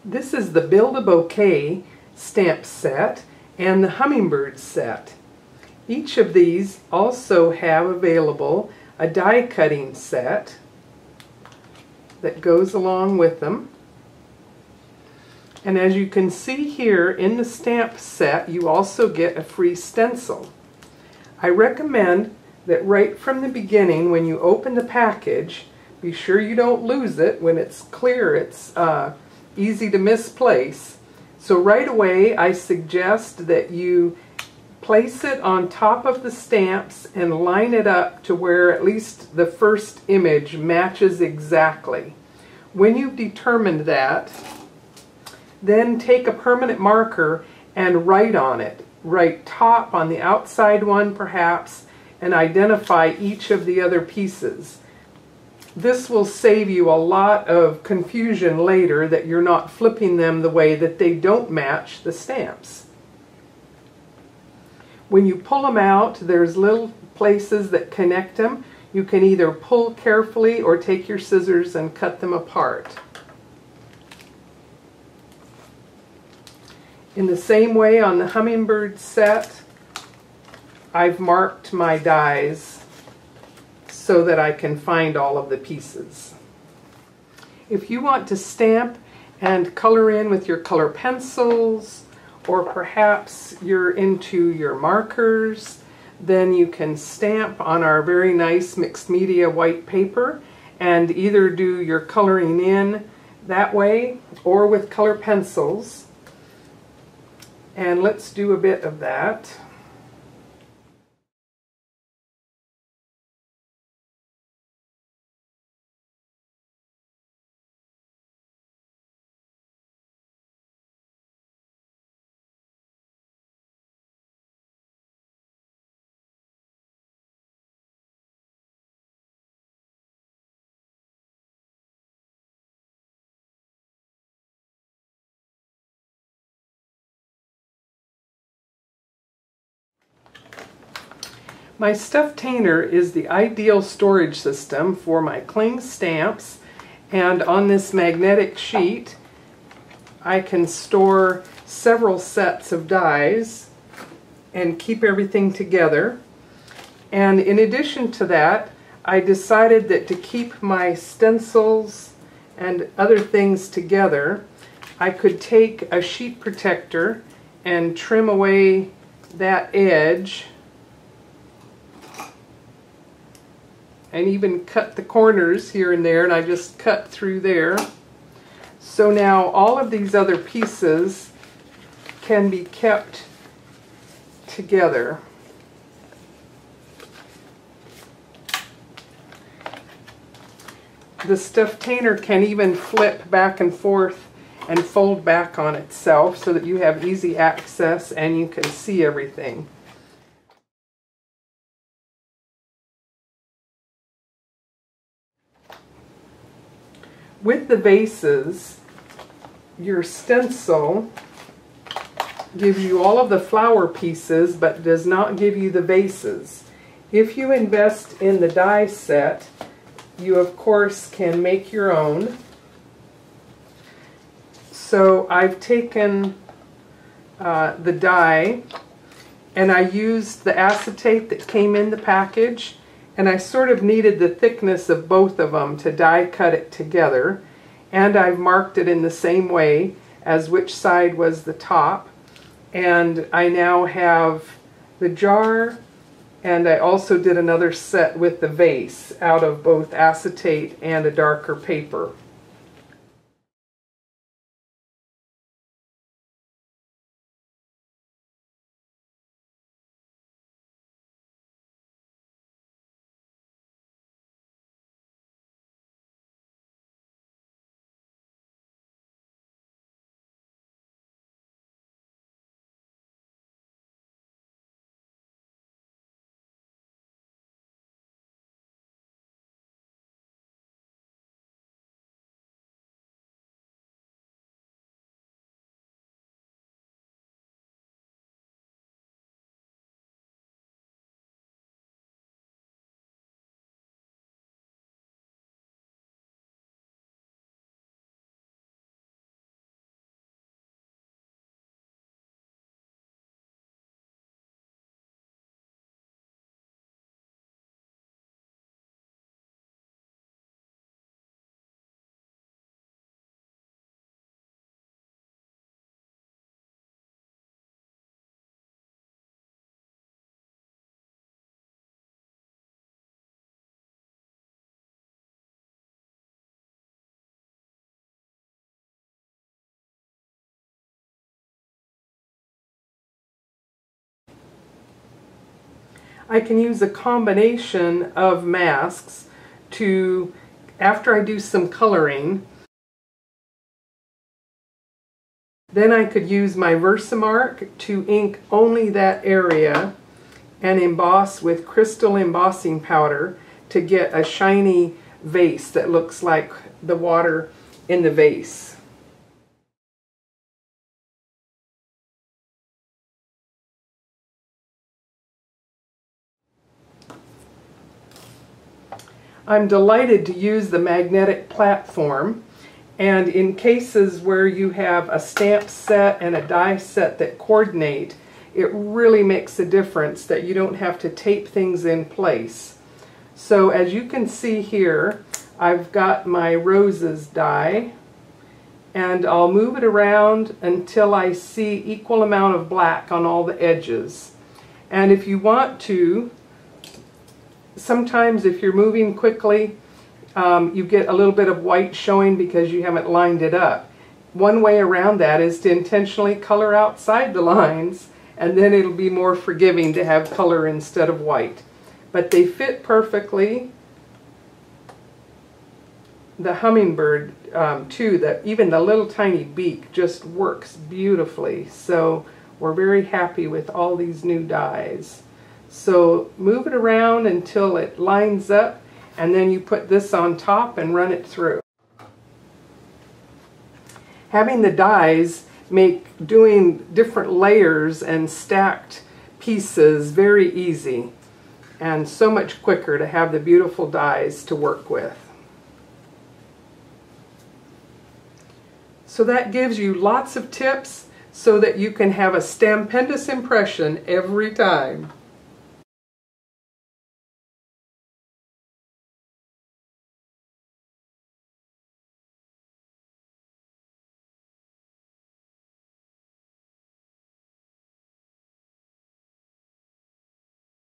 This is the Build a Bouquet stamp set and the Hummingbird set. Each of these also have available a die cutting set that goes along with them. And as you can see here in the stamp set, you also get a free stencil. I recommend that right from the beginning, when you open the package, be sure you don't lose it. When it's clear, it's easy to misplace. So right away, I suggest that you place it on top of the stamps and line it up to where at least the first image matches exactly. When you've determined that, then take a permanent marker and write on it. Write top on the outside one perhaps, and identify each of the other pieces. This will save you a lot of confusion later that you're not flipping them the way that they don't match the stamps. When you pull them out, there's little places that connect them. You can either pull carefully or take your scissors and cut them apart. In the same way on the Hummingbird set, I've marked my dies so that I can find all of the pieces. If you want to stamp and color in with your color pencils, or perhaps you're into your markers, then you can stamp on our very nice mixed media white paper and either do your coloring in that way or with color pencils. And let's do a bit of that. My Stampendous is the ideal storage system for my cling stamps, and on this magnetic sheet I can store several sets of dies and keep everything together. And in addition to that, I decided that to keep my stencils and other things together, I could take a sheet protector and trim away that edge and even cut the corners here and there, and I just cut through there. So now all of these other pieces can be kept together. The Stampendous can even flip back and forth and fold back on itself so that you have easy access and you can see everything. With the vases, your stencil gives you all of the flower pieces but does not give you the vases. If you invest in the die set, you of course can make your own. So I've taken the die and I used the acetate that came in the package, and I sort of needed the thickness of both of them to die cut it together, and I've marked it in the same way as which side was the top. And I now have the jar, and I also did another set with the vase out of both acetate and a darker paper. I can use a combination of masks to, after I do some coloring, then I could use my Versamark to ink only that area and emboss with crystal embossing powder to get a shiny vase that looks like the water in the vase. I'm delighted to use the magnetic platform, and in cases where you have a stamp set and a die set that coordinate, it really makes a difference that you don't have to tape things in place. So as you can see here, I've got my roses die, and I'll move it around until I see equal amount of black on all the edges. And if you want to, sometimes if you're moving quickly, you get a little bit of white showing because you haven't lined it up. One way around that is to intentionally color outside the lines, and then it'll be more forgiving to have color instead of white. But they fit perfectly. The hummingbird too, even the little tiny beak just works beautifully. So we're very happy with all these new dies. So move it around until it lines up, and then you put this on top and run it through. Having the dies make doing different layers and stacked pieces very easy, and so much quicker to have the beautiful dies to work with. So that gives you lots of tips so that you can have a Stampendous impression every time.